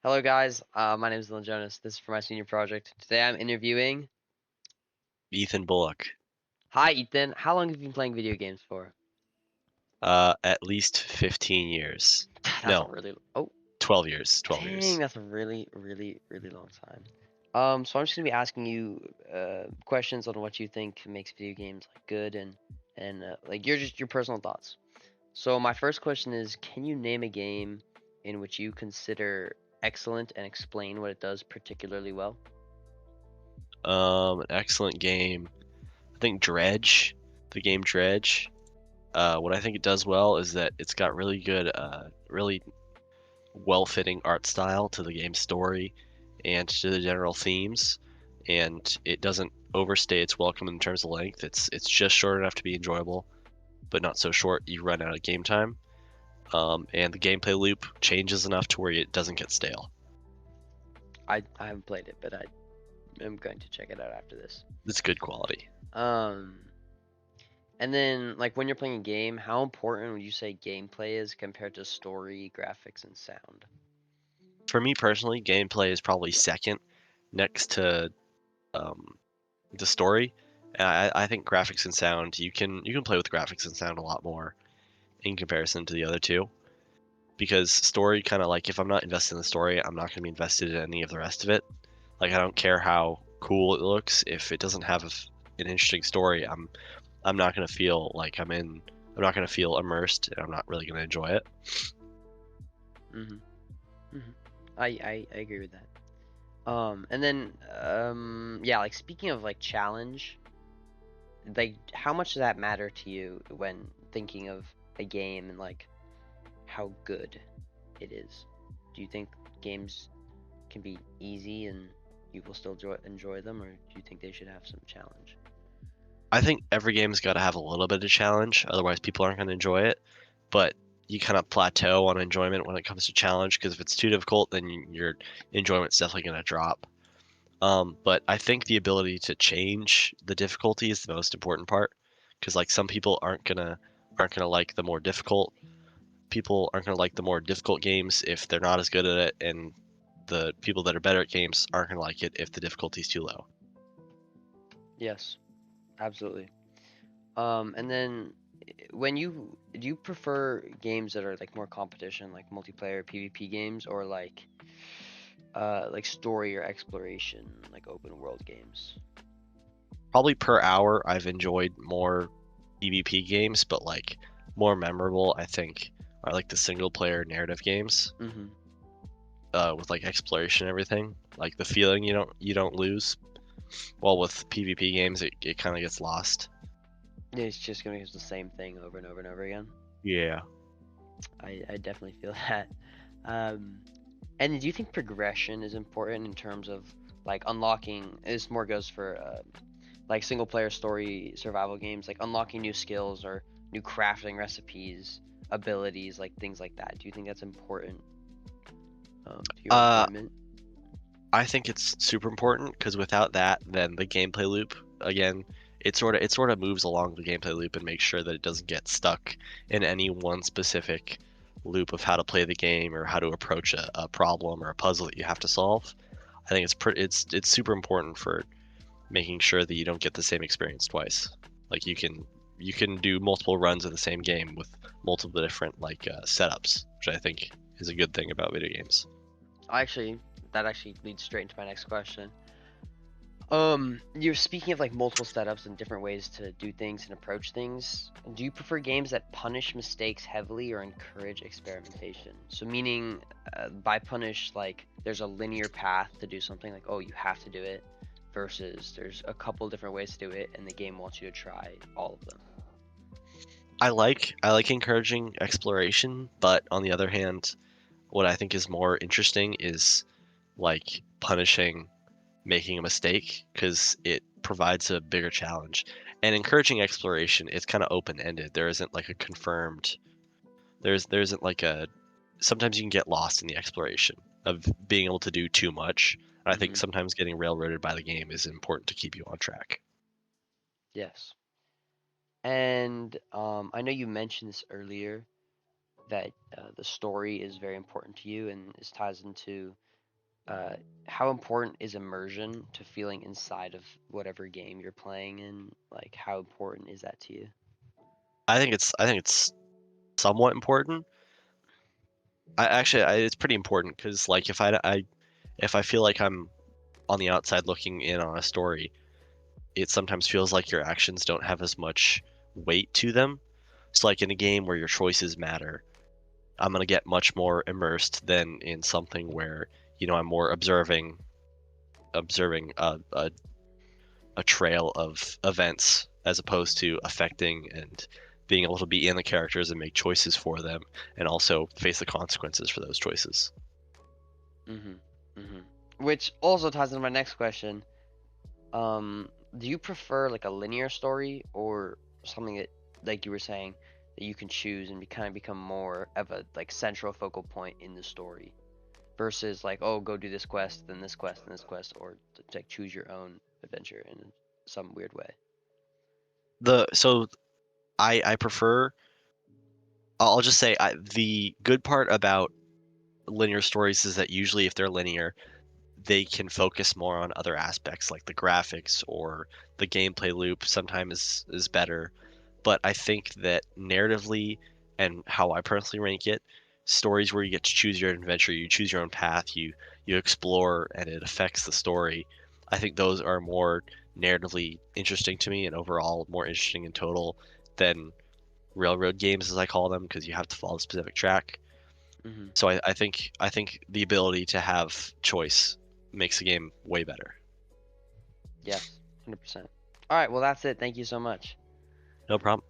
Hello, guys. My name is Dylan Jonas. This is for my senior project. Today I'm interviewing. Ethan Bullock. Hi, Ethan. How long have you been playing video games for? At least 15 years. That's a No, really. Oh, 12 years. 12 dang, years. that's a really, really, really long time. So I'm just gonna be asking you questions on what you think makes video games like good and like your personal thoughts. So my first question is, can you name a game in which you consider excellent and explain what it does particularly well? An excellent game. I think Dredge, the game Dredge. What I think it does well is that it's got really good, really well-fitting art style to the game's story and to the general themes, and it doesn't overstay its welcome in terms of length. It's just short enough to be enjoyable, but not so short you run out of game time. And the gameplay loop changes enough to where it doesn't get stale. I haven't played it, but I am going to check it out after this. It's good quality. Um, and then like when you're playing a game, how important would you say gameplay is compared to story, graphics, and sound? For me personally, gameplay is probably second next to um, the story. I think graphics and sound you can play with graphics and sound a lot more in comparison to the other two because story kind of like if I'm not invested in the story, I'm not going to be invested in any of the rest of it. Like I don't care how cool it looks if it doesn't have an interesting story. I'm not going to feel like I'm not going to feel immersed and I'm not really going to enjoy it. Mm-hmm. Mm-hmm. I agree with that. And then yeah, like speaking of like challenge, like how much does that matter to you when thinking of a game and like how good it is? Do you think games can be easy and you will still enjoy them, or do you think they should have some challenge? I think every game's got to have a little bit of challenge, otherwise people aren't going to enjoy it. But you kind of plateau on enjoyment when it comes to challenge because if it's too difficult, then your enjoyment's definitely going to drop. But I think the ability to change the difficulty is the most important part because like some people aren't gonna like the more difficult. People aren't gonna like the more difficult games if they're not as good at it, and the people that are better at games aren't gonna like it if the difficulty's too low. Yes, absolutely. And then when you do you prefer games that are like more competition, like multiplayer PvP games, or like story or exploration, like open world games? Probably per hour, I've enjoyed more PvP games, but like more memorable, I think, are like the single player narrative games Mm-hmm. with like exploration and everything. Like the feeling you don't lose. Well, with PvP games, it kind of gets lost. Yeah, it's just gonna be the same thing over and over and over again. Yeah. I definitely feel that. Um, and do you think progression is important in terms of like unlocking? This more goes for like single player story survival games, like unlocking new skills or new crafting recipes, abilities, like things like that. Do you think that's important to your Uh, enjoyment? I think it's super important because without that, then the gameplay loop again, it sort of moves along the gameplay loop and makes sure that it doesn't get stuck in any one specific loop of how to play the game or how to approach a problem or a puzzle that you have to solve. I think it's super important for making sure that you don't get the same experience twice. Like you can do multiple runs of the same game with multiple different like setups, which I think is a good thing about video games. Actually, that actually leads straight into my next question. You're speaking of like multiple setups and different ways to do things and approach things. Do you prefer games that punish mistakes heavily or encourage experimentation? So, meaning by punish, like there's a linear path to do something, like oh, you have to do it, versus there's a couple different ways to do it, and the game wants you to try all of them. I like encouraging exploration, but on the other hand, what I think is more interesting is like punishing making a mistake because it provides a bigger challenge. And encouraging exploration, it's kind of open-ended. There isn't like a confirmed there isn't like a sometimes you can get lost in the exploration of being able to do too much. And I think Mm-hmm. sometimes getting railroaded by the game is important to keep you on track. Yes. And I know you mentioned this earlier that the story is very important to you and this ties into uh, how important is immersion to feeling inside of whatever game you're playing in? Like, how important is that to you? I think it's somewhat important. It's pretty important because like if I feel like I'm on the outside looking in on a story, it sometimes feels like your actions don't have as much weight to them. So like in a game where your choices matter, I'm gonna get much more immersed than in something where, I'm more observing a trail of events as opposed to affecting and being able to be in the characters and make choices for them and also face the consequences for those choices. Mm-hmm. Mm-hmm. Which also ties into my next question. Do you prefer like a linear story or something that, like you were saying, that you can choose and kind of become more of a like central focal point in the story versus like, oh, go do this quest, then this quest, and this quest, or to like choose your own adventure in some weird way? So I prefer. I'll just say the good part about linear stories is that usually if they're linear, they can focus more on other aspects like the graphics or the gameplay loop sometimes is better. But I think that narratively and how I personally rank it, stories where you get to choose your adventure, you choose your own path, you explore and it affects the story. I think those are more narratively interesting to me and overall more interesting in total than railroad games as I call them because you have to follow a specific track. Mm-hmm. So I think the ability to have choice makes the game way better. Yes, 100%. All right, well that's it. Thank you so much. No problem.